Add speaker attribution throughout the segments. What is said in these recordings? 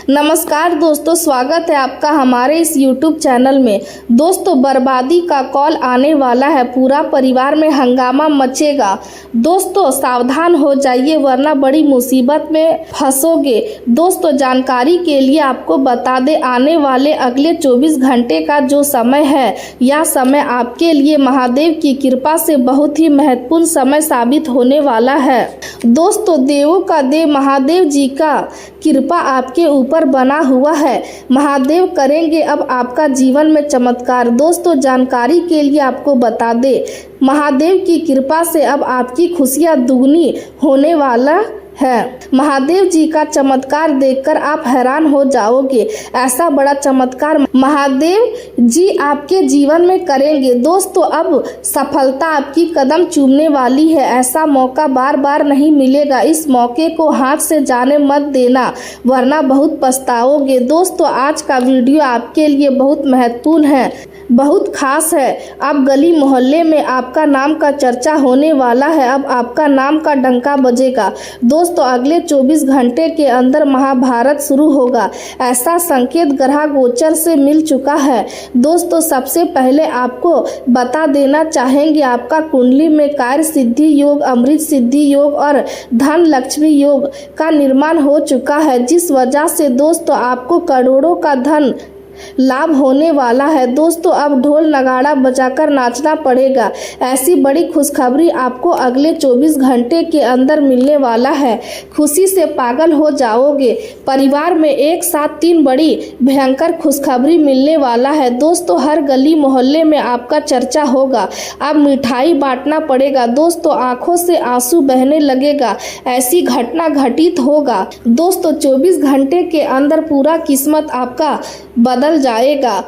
Speaker 1: नमस्कार दोस्तों, स्वागत है आपका हमारे इस YouTube चैनल में। दोस्तों, बर्बादी का कॉल आने वाला है, पूरा परिवार में हंगामा मचेगा। दोस्तों, सावधान हो जाइए वरना बड़ी मुसीबत में फंसोगे। दोस्तों, जानकारी के लिए आपको बता दें, आने वाले अगले 24 घंटे का जो समय है, यह समय आपके लिए महादेव की कृपा से बहुत ही महत्वपूर्ण समय साबित होने वाला है। दोस्तों, देवों का देव महादेव जी का कृपा आपके ऊपर बना हुआ है। महादेव करेंगे अब आपका जीवन में चमत्कार। दोस्तों, जानकारी के लिए आपको बता दें, महादेव की कृपा से अब आपकी खुशियां दुगनी होने वाला है। महादेव जी का चमत्कार देखकर आप हैरान हो जाओगे। ऐसा बड़ा चमत्कार महादेव जी आपके जीवन में करेंगे। दोस्तों, अब सफलता आपकी कदम चूमने वाली है। ऐसा मौका बार बार नहीं मिलेगा। इस मौके को हाथ से जाने मत देना वरना बहुत पछताओगे। दोस्तों, आज का वीडियो आपके लिए बहुत महत्वपूर्ण है, बहुत खास है। अब गली मोहल्ले में आपका नाम का चर्चा होने वाला है। अब आपका नाम का डंका बजेगा। दोस्तों, अगले 24 घंटे के अंदर महाभारत शुरू होगा, ऐसा संकेत ग्रह गोचर से मिल चुका है। दोस्तों, सबसे पहले आपको बता देना चाहेंगे, आपका कुंडली में कार्य सिद्धि योग, अमृत सिद्धि योग और धन लक्ष्मी योग का निर्माण हो चुका है, जिस वजह से दोस्तों आपको करोड़ों का धन लाभ होने वाला है। दोस्तों, अब ढोल नगाड़ा बजाकर नाचना पड़ेगा। ऐसी बड़ी खुशखबरी आपको अगले 24 घंटे के अंदर मिलने वाला है। खुशी से पागल हो जाओगे। परिवार में एक साथ 3 बड़ी भयंकर खुशखबरी मिलने वाला है। दोस्तों, हर गली मोहल्ले में आपका चर्चा होगा। अब मिठाई बांटना पड़ेगा। दोस्तों, आंखों से आंसू बहने लगेगा। ऐसी घटना घटित होगा। दोस्तों, 24 घंटे के अंदर पूरा किस्मत आपका बदल जाएगा,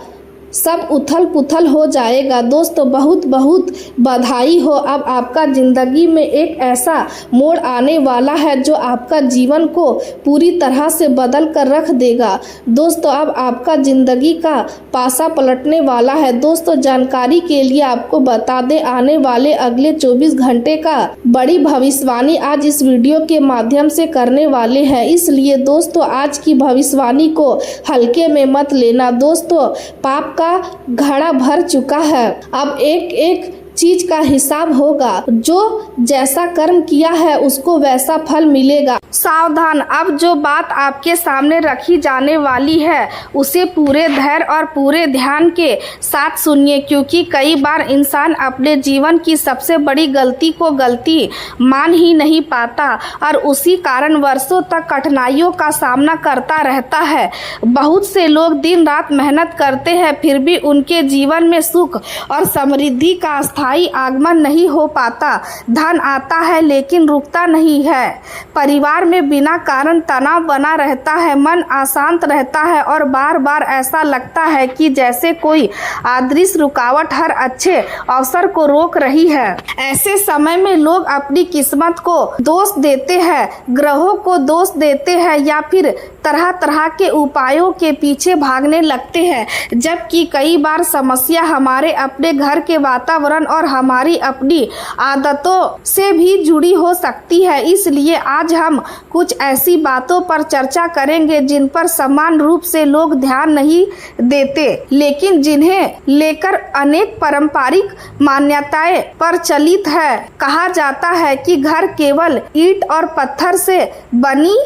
Speaker 1: सब उथल पुथल हो जाएगा। दोस्तों, बहुत बहुत बधाई हो। अब आपका जिंदगी में एक ऐसा मोड़ आने वाला है जो आपका जीवन को पूरी तरह से बदल कर रख देगा। दोस्तों, अब आपका जिंदगी का पासा पलटने वाला है। दोस्तों, जानकारी के लिए आपको बता दें, आने वाले अगले 24 घंटे का बड़ी भविष्यवाणी आज इस वीडियो के माध्यम से करने वाले हैं। इसलिए दोस्तों, आज की भविष्यवाणी को हल्के में मत लेना। दोस्तों, पाप का घड़ा भर चुका है। अब एक एक चीज का हिसाब होगा। जो जैसा कर्म किया है उसको वैसा फल मिलेगा। सावधान, अब जो बात आपके सामने रखी जाने वाली है उसे पूरे धैर्य और पूरे ध्यान के साथ सुनिए, क्योंकि कई बार इंसान अपने जीवन की सबसे बड़ी गलती को गलती मान ही नहीं पाता और उसी कारण वर्षों तक कठिनाइयों का सामना करता रहता है। बहुत से लोग दिन रात मेहनत करते हैं, फिर भी उनके जीवन में सुख और समृद्धि का स्थायी आगमन नहीं हो पाता। धन आता है लेकिन रुकता नहीं है। परिवार में बिना कारण तनाव बना रहता है, मन अशांत रहता है और बार बार ऐसा लगता है कि जैसे कोई अदृश्य रुकावट हर अच्छे अवसर को रोक रही है। ऐसे समय में लोग अपनी किस्मत को दोष देते हैं, ग्रहों को दोष देते हैं या फिर तरह तरह के उपायों के पीछे भागने लगते हैं, जबकि कई बार समस्या हमारे अपने घर के वातावरण और हमारी अपनी आदतों से भी जुड़ी हो सकती है। इसलिए आज हम कुछ ऐसी बातों पर चर्चा करेंगे जिन पर समान रूप से लोग ध्यान नहीं देते, लेकिन जिन्हें लेकर अनेक पारंपरिक मान्यताएं प्रचलित है। कहा जाता है कि घर केवल ईंट और पत्थर से बनी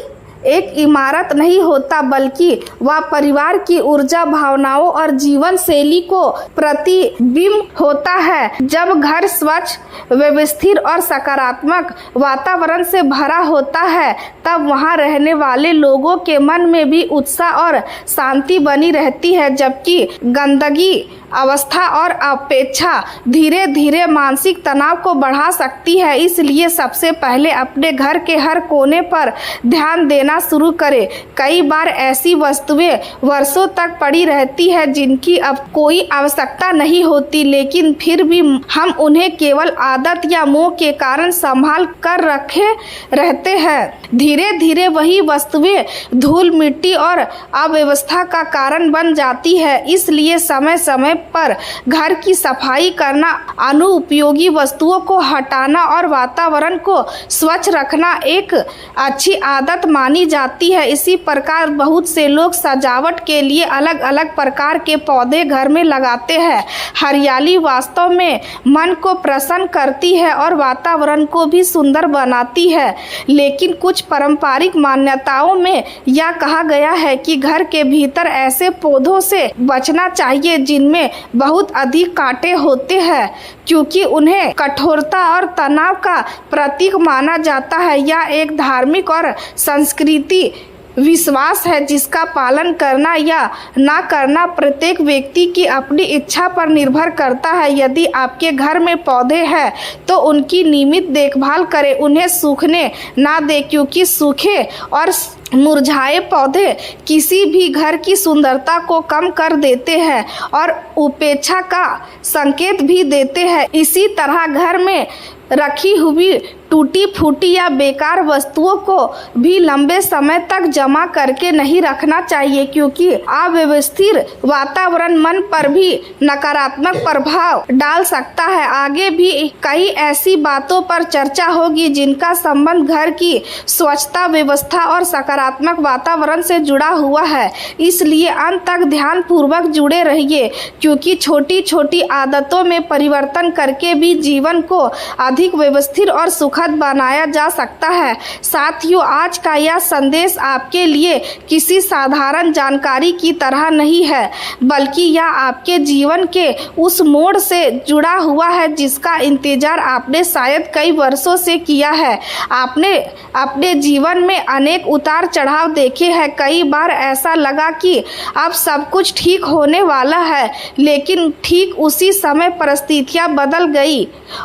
Speaker 1: एक इमारत नहीं होता, बल्कि वह परिवार की ऊर्जा, भावनाओं और जीवन शैली को प्रतिबिंब होता है। जब घर स्वच्छ, व्यवस्थित और सकारात्मक वातावरण से भरा होता है, तब वहां रहने वाले लोगों के मन में भी उत्साह और शांति बनी रहती है। जबकि गंदगी, अवस्था और अपेक्षा धीरे धीरे मानसिक तनाव को बढ़ा सकती है। इसलिए सबसे पहले अपने घर के हर कोने पर ध्यान देना शुरू करें। कई बार ऐसी वस्तुएं वर्षों तक पड़ी रहती है जिनकी अब कोई आवश्यकता नहीं होती, लेकिन फिर भी हम उन्हें केवल आदत या मोह के कारण संभाल कर रखे रहते हैं। धीरे धीरे वही वस्तुएं धूल मिट्टी और अव्यवस्था का कारण बन जाती है। इसलिए समय समय पर घर की सफाई करना, अनुपयोगी वस्तुओं को हटाना और वातावरण को स्वच्छ रखना एक अच्छी आदत मानी जाती है। इसी प्रकार बहुत से लोग सजावट के लिए अलग अलग प्रकार के पौधे घर में लगाते हैं। हरियाली वास्तव में मन को प्रसन्न करती है और वातावरण को भी सुंदर बनाती है, लेकिन कुछ पारंपरिक मान्यताओं में यह कहा गया है कि घर के भीतर ऐसे पौधों से बचना चाहिए जिनमें बहुत अधिक कांटे होते हैं, क्योंकि उन्हें कठोरता और तनाव का प्रतीक माना जाता है। यह एक धार्मिक और संस्कृति विश्वास है जिसका पालन करना या ना करना प्रत्येक व्यक्ति की अपनी इच्छा पर निर्भर करता है। यदि आपके घर में पौधे हैं तो उनकी नियमित देखभाल करें, उन्हें सूखने ना दें, क्योंकि सूखे और मुरझाए पौधे किसी भी घर की सुंदरता को कम कर देते हैं और उपेक्षा का संकेत भी देते हैं। इसी तरह घर में रखी हुई टूटी फूटी या बेकार वस्तुओं को भी लंबे समय तक जमा करके नहीं रखना चाहिए, क्योंकि अव्यवस्थित वातावरण मन पर भी नकारात्मक प्रभाव डाल सकता है। आगे भी कई ऐसी बातों पर चर्चा होगी जिनका संबंध घर की स्वच्छता, व्यवस्था और सकारात्मक वातावरण से जुड़ा हुआ है, इसलिए अंत तक ध्यान पूर्वक जुड़े रहिए, क्योंकि छोटी छोटी आदतों में परिवर्तन करके भी जीवन को अधिक व्यवस्थित और सुखद बनाया जा सकता है। साथियों, आज का यह संदेश आपके लिए किसी साधारण जानकारी की तरह नहीं है, बल्कि यह आपके जीवन के उस मोड़ से जुड़ा हुआ है जिसका इंतजार आपने शायद कई वर्षों से किया है। आपने अपने जीवन में अनेक उतार चढ़ाव देखे हैं। कई बार ऐसा लगा कि अब सब कुछ ठीक होने वाला है, लेकिन ठीक उसी समय परिस्थितियां बदल गई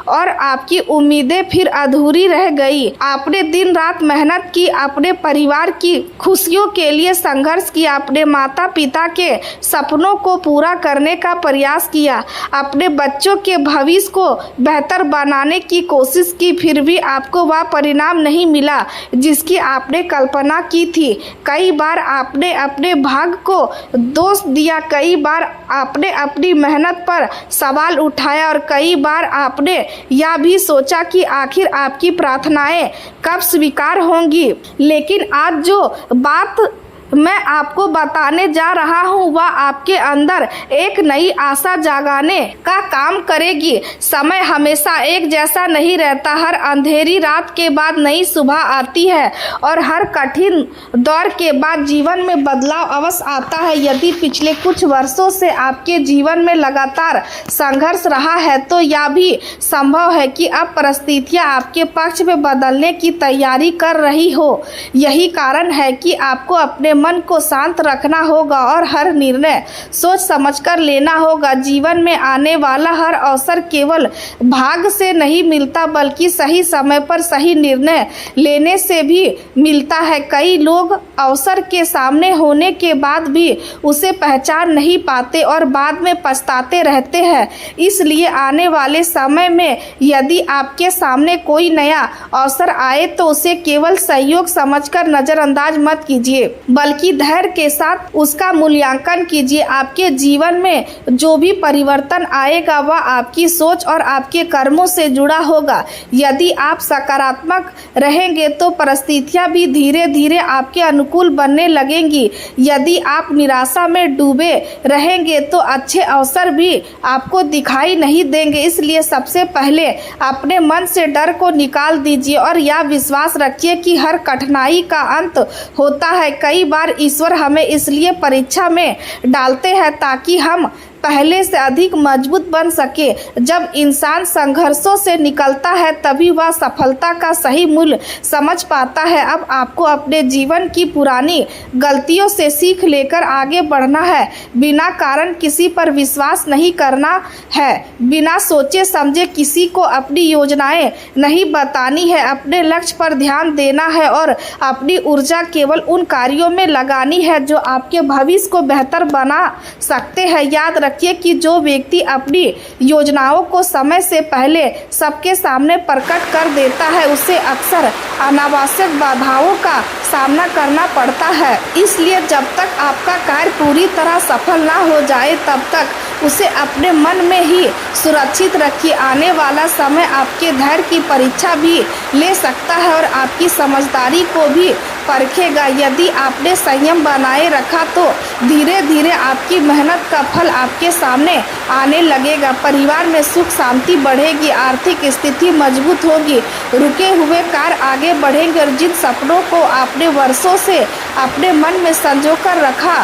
Speaker 1: और आपकी उम्मीदें फिर अधूरी रह गई। आपने दिन रात मेहनत की, अपने परिवार की खुशियों के लिए संघर्ष किया, अपने माता पिता के सपनों को पूरा करने का प्रयास किया, अपने बच्चों के भविष्य को बेहतर बनाने की कोशिश की, फिर भी आपको वह परिणाम नहीं मिला जिसकी आपने कल्पना की थी। कई बार आपने अपने भाग्य को दोष दिया, कई बार आपने अपनी मेहनत पर सवाल उठाया और कई बार आपने यह भी सोचा कि आखिर आपकी प्रार्थनाएं कब स्वीकार होंगी। लेकिन आज जो बात मैं आपको बताने जा रहा हूँ वह आपके अंदर एक नई आशा जगाने का काम करेगी। समय हमेशा एक जैसा नहीं रहता, हर अंधेरी रात के बाद नई सुबह आती है और हर कठिन दौर के बाद जीवन में बदलाव अवश्य आता है। यदि पिछले कुछ वर्षों से आपके जीवन में लगातार संघर्ष रहा है तो यह भी संभव है कि अब परिस्थितियाँ आपके पक्ष में बदलने की तैयारी कर रही हो। यही कारण है कि आपको अपने मन को शांत रखना होगा और हर निर्णय सोच समझकर लेना होगा। जीवन में आने वाला हर अवसर केवल भाग्य से नहीं मिलता, बल्कि सही समय पर सही निर्णय लेने से भी मिलता है। कई लोग अवसर के सामने होने के बाद भी उसे पहचान नहीं पाते और बाद में पछताते रहते हैं। इसलिए आने वाले समय में यदि आपके सामने कोई नया अवसर आए तो उसे केवल सहयोग समझकर नजरअंदाज मत कीजिए, बल्कि धैर्य के साथ उसका मूल्यांकन कीजिए। आपके जीवन में जो भी परिवर्तन आएगा वह आपकी सोच और आपके कर्मों से जुड़ा होगा। यदि आप सकारात्मक रहेंगे तो परिस्थितियां भी धीरे धीरे आपके अनुकूल बनने लगेंगी। यदि आप निराशा में डूबे रहेंगे तो अच्छे अवसर भी आपको दिखाई नहीं देंगे। इसलिए सबसे पहले अपने मन से डर को निकाल दीजिए और यह विश्वास रखिए कि हर कठिनाई का अंत होता है। कई बार ईश्वर हमें इसलिए परीक्षा में डालते हैं ताकि हम पहले से अधिक मजबूत बन सके। जब इंसान संघर्षों से निकलता है तभी वह सफलता का सही मूल्य समझ पाता है। अब आपको अपने जीवन की पुरानी गलतियों से सीख लेकर आगे बढ़ना है। बिना कारण किसी पर विश्वास नहीं करना है, बिना सोचे समझे किसी को अपनी योजनाएं नहीं बतानी है। अपने लक्ष्य पर ध्यान देना है और अपनी ऊर्जा केवल उन कार्यों में लगानी है जो आपके भविष्य को बेहतर बना सकते हैं। याद रखिए कि जो व्यक्ति अपनी योजनाओं को समय से पहले सबके सामने प्रकट कर देता है उसे अक्सर अनावश्यक बाधाओं का सामना करना पड़ता है। इसलिए जब तक आपका कार्य पूरी तरह सफल ना हो जाए तब तक उसे अपने मन में ही सुरक्षित रखिए। आने वाला समय आपके धैर्य की परीक्षा भी ले सकता है और आपकी समझदारी को भी परखेगा। यदि आपने संयम बनाए रखा तो धीरे धीरे आपकी मेहनत का फल आपके सामने आने लगेगा। परिवार में सुख शांति बढ़ेगी, आर्थिक स्थिति मजबूत होगी, रुके हुए कार्य आगे बढ़ेंगे और जिन सपनों को आपने वर्षों से अपने मन में संजो कर रखा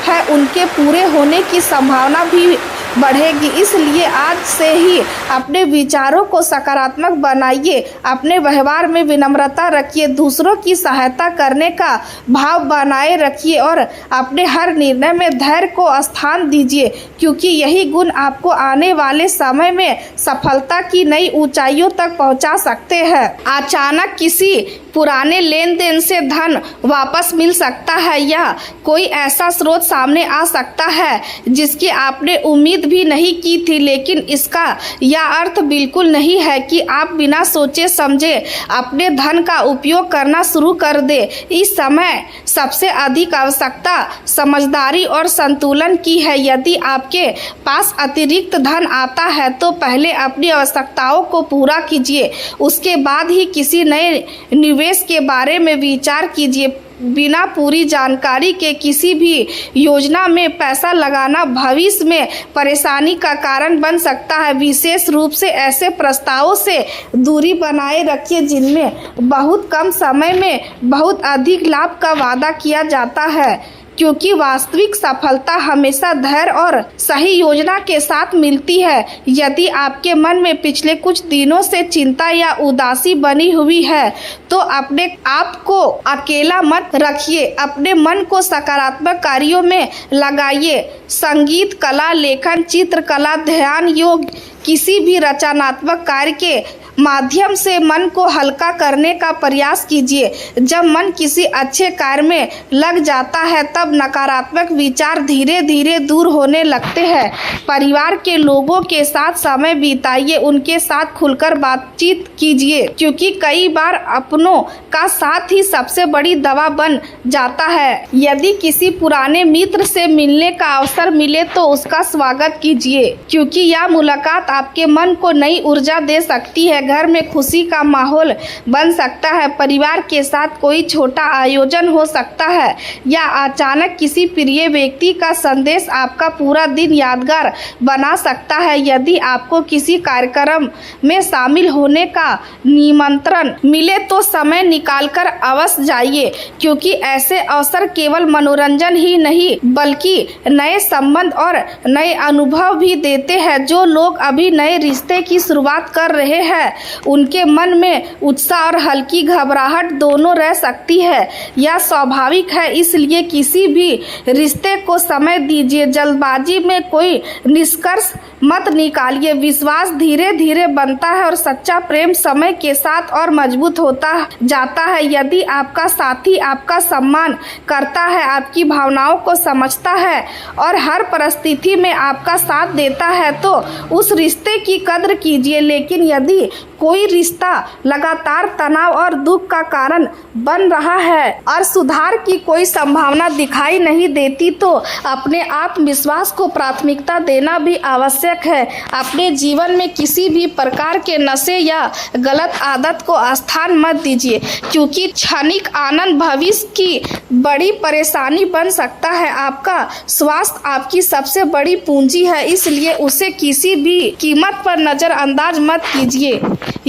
Speaker 1: है उनके पूरे होने की संभावना भी बढ़ेगी। इसलिए आज से ही अपने विचारों को सकारात्मक बनाइए, अपने व्यवहार में विनम्रता रखिए, दूसरों की सहायता करने का भाव बनाए रखिए और अपने हर निर्णय में धैर्य को स्थान दीजिए, क्योंकि यही गुण आपको आने वाले समय में सफलता की नई ऊंचाइयों तक पहुंचा सकते हैं। अचानक किसी पुराने लेन देन से धन वापस मिल सकता है या कोई ऐसा स्रोत सामने आ सकता है जिसकी आपने उम्मीद भी नहीं की थी, लेकिन इसका यह अर्थ बिल्कुल नहीं है कि आप बिना सोचे समझे अपने धन का उपयोग करना शुरू कर दे। इस समय सबसे अधिक आवश्यकता समझदारी और संतुलन की है। यदि आपके पास अतिरिक्त धन आता है तो पहले अपनी आवश्यकताओं को पूरा कीजिए, उसके बाद ही किसी नए निवेश के बारे में विचार कीजिए। बिना पूरी जानकारी के किसी भी योजना में पैसा लगाना भविष्य में परेशानी का कारण बन सकता है। विशेष रूप से ऐसे प्रस्तावों से दूरी बनाए रखिए जिनमें बहुत कम समय में बहुत अधिक लाभ का वादा किया जाता है, क्योंकि वास्तविक सफलता हमेशा धैर्य और सही योजना के साथ मिलती है। यदि आपके मन में पिछले कुछ दिनों से चिंता या उदासी बनी हुई है तो अपने आप को अकेला मत रखिए, अपने मन को सकारात्मक कार्यों में लगाइए। संगीत, कला, लेखन, चित्रकला, ध्यान, योग, किसी भी रचनात्मक कार्य के माध्यम से मन को हल्का करने का प्रयास कीजिए। जब मन किसी अच्छे कार्य में लग जाता है तब नकारात्मक विचार धीरे धीरे दूर होने लगते हैं। परिवार के लोगों के साथ समय बिताइए, उनके साथ खुलकर बातचीत कीजिए, क्योंकि कई बार अपनों का साथ ही सबसे बड़ी दवा बन जाता है। यदि किसी पुराने मित्र से मिलने का अवसर मिले तो उसका स्वागत कीजिए, क्योंकि यह मुलाकात आपके मन को नई ऊर्जा दे सकती है। घर में खुशी का माहौल बन सकता है, परिवार के साथ कोई छोटा आयोजन हो सकता है या अचानक किसी प्रिय व्यक्ति का संदेश आपका पूरा दिन यादगार बना सकता है। यदि आपको किसी कार्यक्रम में शामिल होने का निमंत्रण मिले तो समय निकालकर अवश्य जाइए, क्योंकि ऐसे अवसर केवल मनोरंजन ही नहीं बल्कि नए संबंध और नए अनुभव भी देते हैं। जो लोग अभी नए रिश्ते की शुरुआत कर रहे हैं उनके मन में उत्साह और हल्की घबराहट दोनों रह सकती है। यह स्वाभाविक है, इसलिए किसी भी रिश्ते को समय दीजिए, जल्दबाजी में कोई निष्कर्ष मत निकालिए। विश्वास धीरे धीरे बनता है और सच्चा प्रेम समय के साथ और मजबूत होता जाता है। यदि आपका साथी आपका सम्मान करता है, आपकी भावनाओं को समझता है और हर परिस्थिति में आपका साथ देता है तो उस रिश्ते की कद्र कीजिए। लेकिन यदि कोई रिश्ता लगातार तनाव और दुख का कारण बन रहा है और सुधार की कोई संभावना दिखाई नहीं देती तो अपने आत्मविश्वास को प्राथमिकता देना भी आवश्यक है। अपने जीवन में किसी भी प्रकार के नशे या गलत आदत को स्थान मत दीजिए, क्योंकि क्षणिक आनंद भविष्य की बड़ी परेशानी बन सकता है। आपका स्वास्थ्य आपकी सबसे बड़ी पूंजी है, इसलिए उसे किसी भी कीमत पर नजरअंदाज मत कीजिए।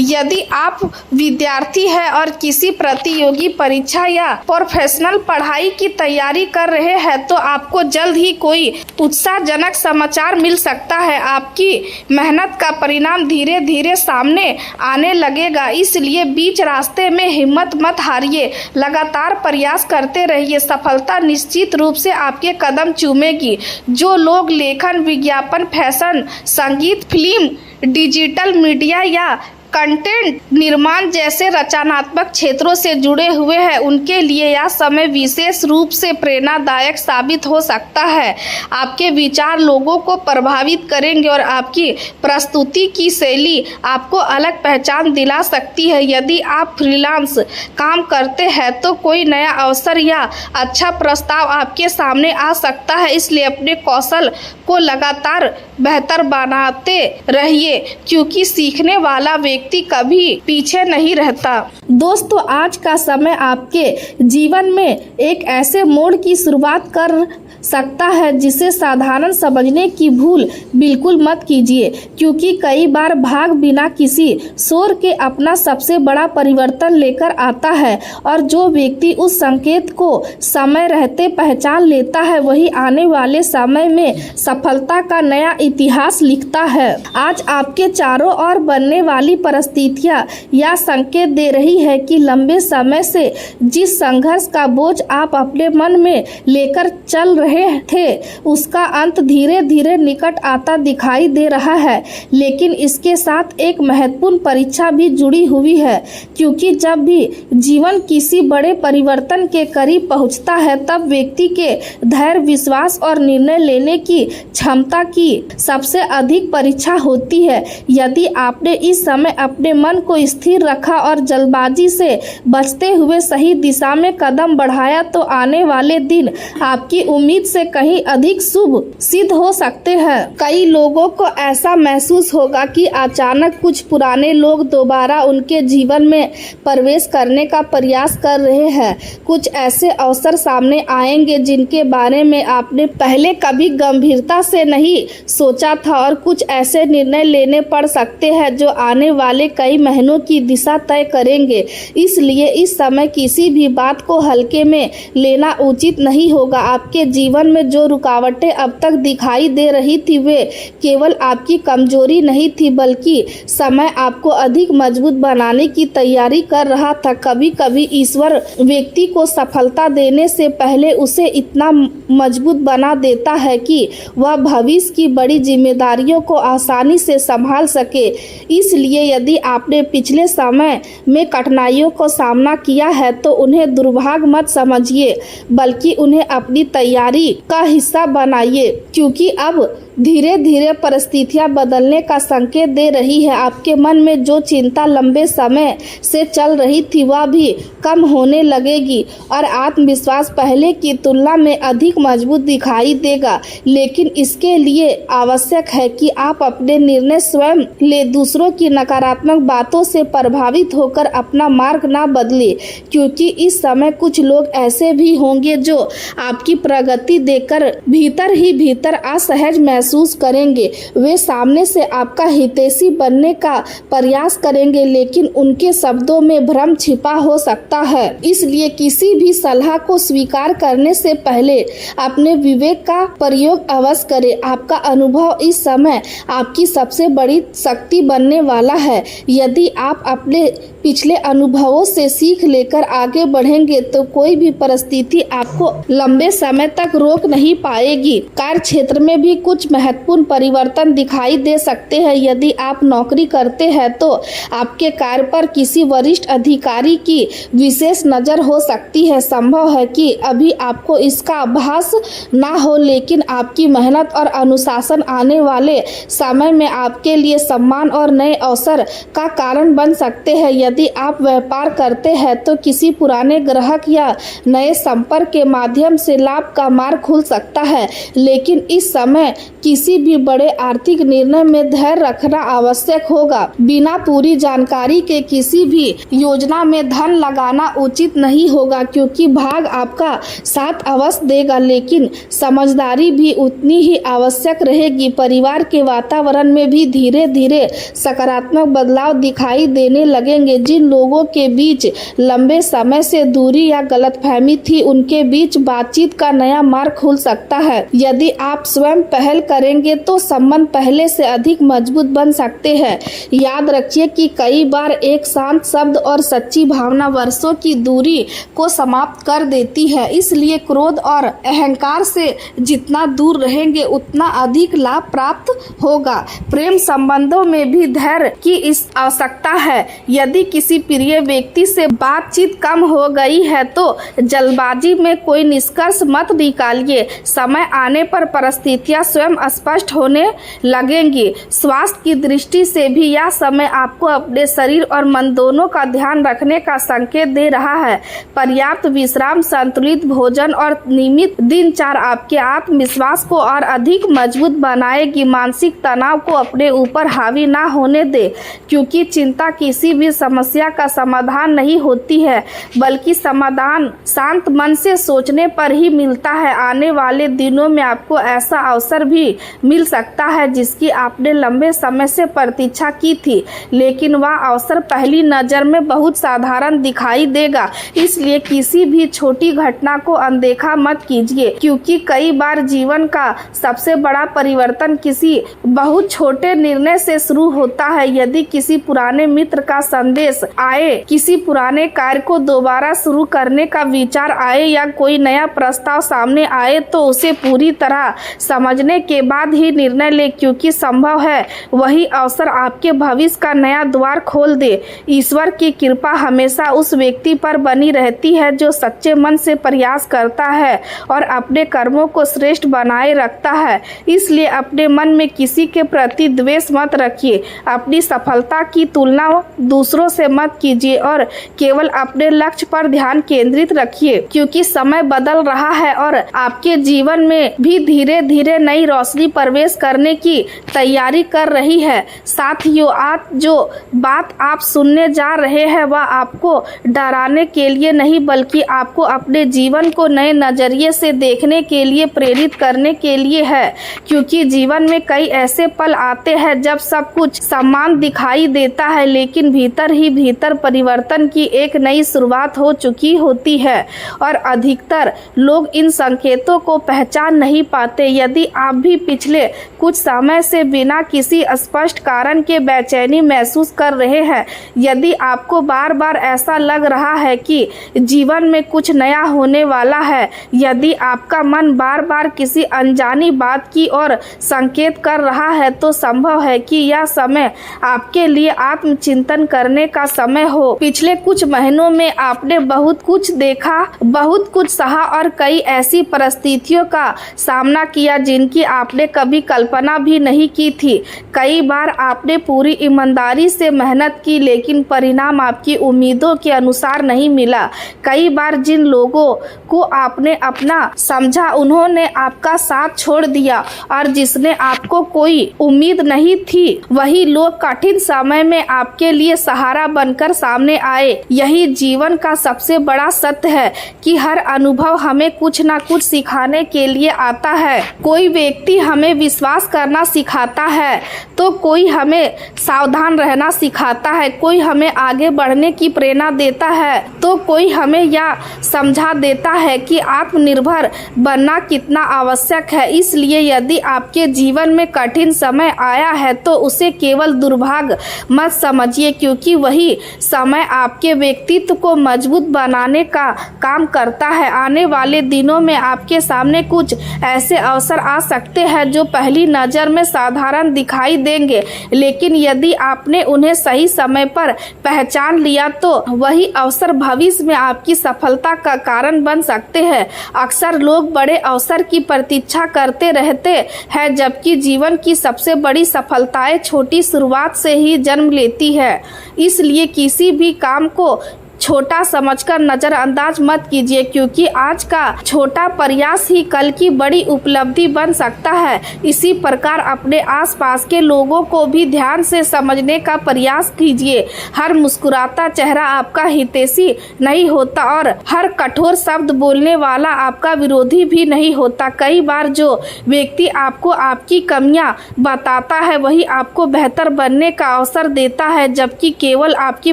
Speaker 1: यदि आप विद्यार्थी हैं और किसी प्रतियोगी परीक्षा या प्रोफेशनल पढ़ाई की तैयारी कर रहे हैं तो आपको जल्द ही कोई उत्साहजनक समाचार मिल सकता है। आपकी मेहनत का परिणाम धीरे धीरे सामने आने लगेगा, इसलिए बीच रास्ते में हिम्मत मत हारिए, लगातार प्रयास करते रहिए। सफलता निश्चित रूप से आपके कदम चूमेगी। जो लोग लेखन, विज्ञापन, फैशन, संगीत, फिल्म, डिजिटल मीडिया या कंटेंट निर्माण जैसे रचनात्मक क्षेत्रों से जुड़े हुए हैं उनके लिए यह समय विशेष रूप से प्रेरणादायक साबित हो सकता है। आपके विचार लोगों को प्रभावित करेंगे और आपकी प्रस्तुति की शैली आपको अलग पहचान दिला सकती है। यदि आप फ्रीलांस काम करते हैं तो कोई नया अवसर या अच्छा प्रस्ताव आपके सामने आ सकता है, इसलिए अपने कौशल को लगातार बेहतर बनाते रहिए क्योंकि सीखने वाला व्यक्ति कभी पीछे नहीं रहता। दोस्तों, आज का समय आपके जीवन में एक ऐसे मोड़ की शुरुआत कर सकता है जिसे साधारण समझने की भूल बिल्कुल मत कीजिए, क्योंकि कई बार भाग बिना किसी शोर के अपना सबसे बड़ा परिवर्तन लेकर आता है और जो व्यक्ति उस संकेत को समय रहते पहचान लेता है वही आने वाले समय में सफलता का नया इतिहास लिखता है। आज आपके चारों ओर बनने वाली परिस्थितियां यह संकेत दे रही है कि लंबे समय से जिस संघर्ष का बोझ आप अपने मन में लेकर चल रहे थे उसका अंत धीरे धीरे निकट आता दिखाई दे रहा है। लेकिन इसके साथ एक महत्वपूर्ण परीक्षा भी जुड़ी हुई है, क्योंकि जब भी जीवन किसी बड़े परिवर्तन के करीब पहुंचता है तब व्यक्ति के धैर्य, विश्वास और निर्णय लेने की क्षमता की सबसे अधिक परीक्षा होती है। यदि आपने इस समय अपने मन को स्थिर रखा और जल्दबाजी से बचते हुए सही दिशा में कदम बढ़ाया तो आने वाले दिन आपकी उम्मीद से कहीं अधिक शुभ सिद्ध हो सकते हैं। कई लोगों को ऐसा महसूस होगा कि अचानक कुछ पुराने लोग दोबारा उनके जीवन में प्रवेश करने का प्रयास कर रहे हैं। कुछ ऐसे अवसर सामने आएंगे जिनके बारे में आपने पहले कभी गंभीरता से नहीं सोचा था और कुछ ऐसे निर्णय लेने पड़ सकते हैं जो आने वाले कई महीनों की दिशा तय करेंगे। इसलिए इस समय किसी भी बात को हल्के में लेना उचित नहीं होगा। आपके जीवन में जो रुकावटें अब तक दिखाई दे रही थी वे केवल आपकी कमजोरी नहीं थी, बल्कि समय आपको अधिक मजबूत बनाने की तैयारी कर रहा था। कभी कभी ईश्वर व्यक्ति को सफलता देने से पहले उसे इतना मजबूत बना देता है कि वह भविष्य की बड़ी जिम्मेदारियों को आसानी से संभाल सके। इसलिए यदि आपने पिछले समय में कठिनाइयों को सामना किया है तो उन्हें दुर्भाग्य मत समझिए, बल्कि उन्हें अपनी तैयारी का हिस्सा बनाइए, क्योंकि अब धीरे धीरे परिस्थितियां बदलने का संकेत दे रही है। आपके मन में जो चिंता लंबे समय से चल रही थी वह भी कम होने लगेगी और आत्मविश्वास पहले की तुलना में अधिक मजबूत दिखाई देगा। लेकिन इसके लिए आवश्यक है कि आप अपने निर्णय स्वयं ले, दूसरों की नकारात्मक बातों से प्रभावित होकर अपना मार्ग ना बदले, क्योंकि इस समय कुछ लोग ऐसे भी होंगे जो आपकी प्रगति देखकर भीतर ही भीतर असहज महसूस करेंगे। वे सामने से आपका हितैषी बनने का प्रयास करेंगे, लेकिन उनके शब्दों में भ्रम छिपा हो सकता है। इसलिए किसी भी सलाह को स्वीकार करने से पहले अपने विवेक का प्रयोग अवश्य करें। आपका अनुभव इस समय आपकी सबसे बड़ी शक्ति बनने वाला है। यदि आप अपने पिछले अनुभवों से सीख लेकर आगे बढ़ेंगे तो कोई भी परिस्थिति आपको लंबे समय तक रोक नहीं पाएगी। कार्य क्षेत्र में भी कुछ महत्वपूर्ण परिवर्तन दिखाई दे सकते हैं। यदि आप नौकरी करते हैं तो आपके कार्य पर किसी वरिष्ठ अधिकारी की विशेष नज़र हो सकती है। संभव है कि अभी आपको इसका आभास ना हो, लेकिन आपकी मेहनत और अनुशासन आने वाले समय में आपके लिए सम्मान और नए अवसर का कारण बन सकते हैं। यदि आप व्यापार करते हैं तो किसी पुराने ग्राहक या नए संपर्क के माध्यम से लाभ का मार्ग खुल सकता है, लेकिन इस समय किसी भी बड़े आर्थिक निर्णय में धैर्य रखना आवश्यक होगा। बिना पूरी जानकारी के किसी भी योजना में धन लगाना उचित नहीं होगा, क्योंकि भाग आपका साथ अवश्य देगा, लेकिन समझदारी भी उतनी ही आवश्यक रहेगी। परिवार के वातावरण में भी धीरे धीरे सकारात्मक बदलाव दिखाई देने लगेंगे। जिन लोगों के बीच लंबे समय से दूरी या गलतफहमी थी उनके बीच बातचीत का नया द्वार खुल सकता है। यदि आप स्वयं पहल करेंगे तो संबंध पहले से अधिक मजबूत बन सकते हैं। याद रखिए कि कई बार एक शांत शब्द और सच्ची भावना वर्षों की दूरी को समाप्त कर देती है। इसलिए क्रोध और अहंकार से जितना दूर रहेंगे उतना अधिक लाभ प्राप्त होगा। प्रेम संबंधों में भी धैर्य की इस आवश्यकता है। यदि किसी प्रिय व्यक्ति से बातचीत कम हो गई है तो जल्दबाजी में कोई निष्कर्ष मत निकालिए। समय आने पर परिस्थितियां स्वयं स्पष्ट होने लगेंगी। स्वास्थ्य की दृष्टि से भी यह समय आपको अपने शरीर और मन दोनों का ध्यान रखने का संकेत दे रहा है। पर्याप्त विश्राम, संतुलित भोजन और नियमित दिनचर्या आपके आत्मविश्वास को और अधिक मजबूत बनाएगी। मानसिक तनाव को अपने ऊपर हावी ना होने दे, क्योंकि चिंता किसी भी समस्या का समाधान नहीं होती है, बल्कि समाधान शांत मन से सोचने पर ही मिलता है। आने वाले दिनों में आपको ऐसा अवसर भी मिल सकता है जिसकी आपने लंबे समय से प्रतीक्षा की थी, लेकिन वह अवसर पहली नज़र में बहुत साधारण दिखाई देगा। इसलिए किसी भी छोटी घटना को अनदेखा मत कीजिए, क्योंकि कई बार जीवन का सबसे बड़ा परिवर्तन किसी बहुत छोटे निर्णय से शुरू होता है। यदि किसी पुराने मित्र का संदेश आए, किसी पुराने कार्य को दोबारा शुरू करने का विचार आए या कोई नया प्रस्ताव सामने आए तो उसे पूरी तरह समझने के बाद ही निर्णय ले, क्योंकि संभव है वही अवसर आपके भविष्य का नया द्वार खोल दे। ईश्वर की कृपा हमेशा उस व्यक्ति पर बनी रहती है जो सच्चे मन से प्रयास करता है और अपने कर्मों को श्रेष्ठ बनाए रखता है। इसलिए अपने मन में किसी के प्रति द्वेष मत रखिए। अपनी सफलता की तुलना दूसरों से मत कीजिए और केवल अपने लक्ष्य पर ध्यान केंद्रित रखिए, क्योंकि समय बदल रहा है और आपके जीवन में भी धीरे धीरे नई रोशनी प्रवेश करने की तैयारी कर रही है। साथियों, आज जो बात आप सुनने जा रहे हैं वह आपको डराने के लिए नहीं, बल्कि आपको अपने जीवन को नए नजरिए से देखने के लिए प्रेरित करने के लिए है। क्योंकि जीवन में कई ऐसे पल आते हैं जब सब कुछ समान दिखाई देता है, लेकिन भीतर ही भीतर परिवर्तन की एक नई शुरुआत हो चुकी होती है और अधिकतर लोग इन संकेतों को पहचान नहीं पाते। यदि आप भी पिछले कुछ समय से बिना किसी स्पष्ट कारण के बेचैनी महसूस कर रहे हैं, यदि आपको बार बार ऐसा लग रहा है कि जीवन में कुछ नया होने वाला है, यदि आपका मन बार बार किसी अनजानी बात की ओर संकेत कर रहा है, तो संभव है कि यह समय आपके लिए आत्मचिंतन करने का समय हो। पिछले कुछ महीनों में आपने बहुत कुछ देखा, बहुत कुछ सहा और कई ऐसी परिस्थितियों का सामना किया जिनकी आपने कभी कल्पना भी नहीं की थी। कई बार आपने पूरी ईमानदारी से मेहनत की, लेकिन परिणाम आपकी उम्मीदों के अनुसार नहीं मिला। कई बार जिन लोगों को आपने अपना समझा उन्होंने आपका साथ छोड़ दिया और जिसने आपको कोई उम्मीद नहीं थी वही लोग कठिन समय में आपके लिए सहारा बनकर सामने आए। यही जीवन का सबसे बड़ा सत्य है कि हर अनुभव हमें कुछ ना कुछ सिखाने के लिए आता है। कोई व्यक्ति हमें विश्वास करना सिखाता है तो कोई हमें सावधान रहना सिखाता है, कोई हमें आगे बढ़ने की प्रेरणा देता है तो कोई हमें यह समझा देता है कि आत्मनिर्भर बनना कितना आवश्यक है। इसलिए यदि आपके जीवन में कठिन समय आया है तो उसे केवल दुर्भाग्य मत समझिए, क्योंकि वही समय आपके व्यक्तित्व को मजबूत बनाने का काम करता है। आने वाले दिनों में आपके सामने कुछ ऐसे अवसर आ सकते हैं जो पहली नज़र में साधारण दिखाई देंगे, लेकिन यदि आपने उन्हें सही समय पर पहचान लिया तो वही अवसर भविष्य में आपकी सफलता का कारण बन सकते हैं। अक्सर लोग बड़े अवसर की प्रतीक्षा करते रहते हैं, जबकि जीवन की सबसे बड़ी सफलताएं छोटी शुरुआत से ही जन्म लेती है। इसलिए किसी भी काम को छोटा समझकर नज़रअंदाज मत कीजिए, क्योंकि आज का छोटा प्रयास ही कल की बड़ी उपलब्धि बन सकता है। इसी प्रकार अपने आसपास के लोगों को भी ध्यान से समझने का प्रयास कीजिए। हर मुस्कुराता चेहरा आपका हितैषी नहीं होता और हर कठोर शब्द बोलने वाला आपका विरोधी भी नहीं होता। कई बार जो व्यक्ति आपको आपकी कमियां बताता है वही आपको बेहतर बनने का अवसर देता है, जबकि केवल आपकी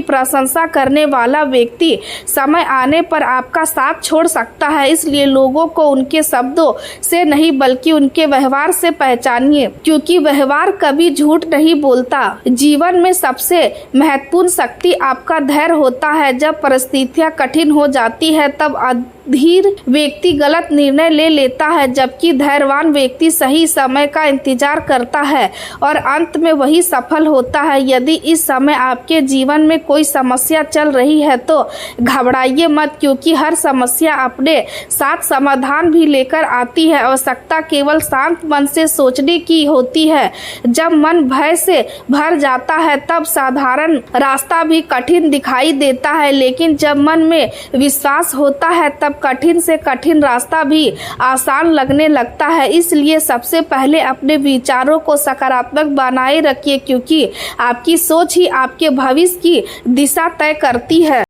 Speaker 1: प्रशंसा करने वाला व्यक्ति समय आने पर आपका साथ छोड़ सकता है। इसलिए लोगों को उनके शब्दों से नहीं बल्कि उनके व्यवहार से पहचानिए, क्योंकि व्यवहार कभी झूठ नहीं बोलता। जीवन में सबसे महत्वपूर्ण शक्ति आपका धैर्य होता है। जब परिस्थितियां कठिन हो जाती है तब अधीर व्यक्ति गलत निर्णय ले लेता है, जबकि धैर्यवान व्यक्ति सही समय का इंतजार करता है और अंत में वही सफल होता है। यदि इस समय आपके जीवन में कोई समस्या चल रही है तो घबराइए मत, क्योंकि हर समस्या अपने साथ समाधान भी लेकर आती है। आवश्यकता केवल शांत मन से सोचने की होती है। जब मन भय से भर जाता है तब साधारण रास्ता भी कठिन दिखाई देता है, लेकिन जब मन में विश्वास होता है तब कठिन से कठिन रास्ता भी आसान लगने लगता है। इसलिए सबसे पहले अपने विचारों को सकारात्मक बनाए रखिए, क्योंकि आपकी सोच ही आपके भविष्य की दिशा तय करती है।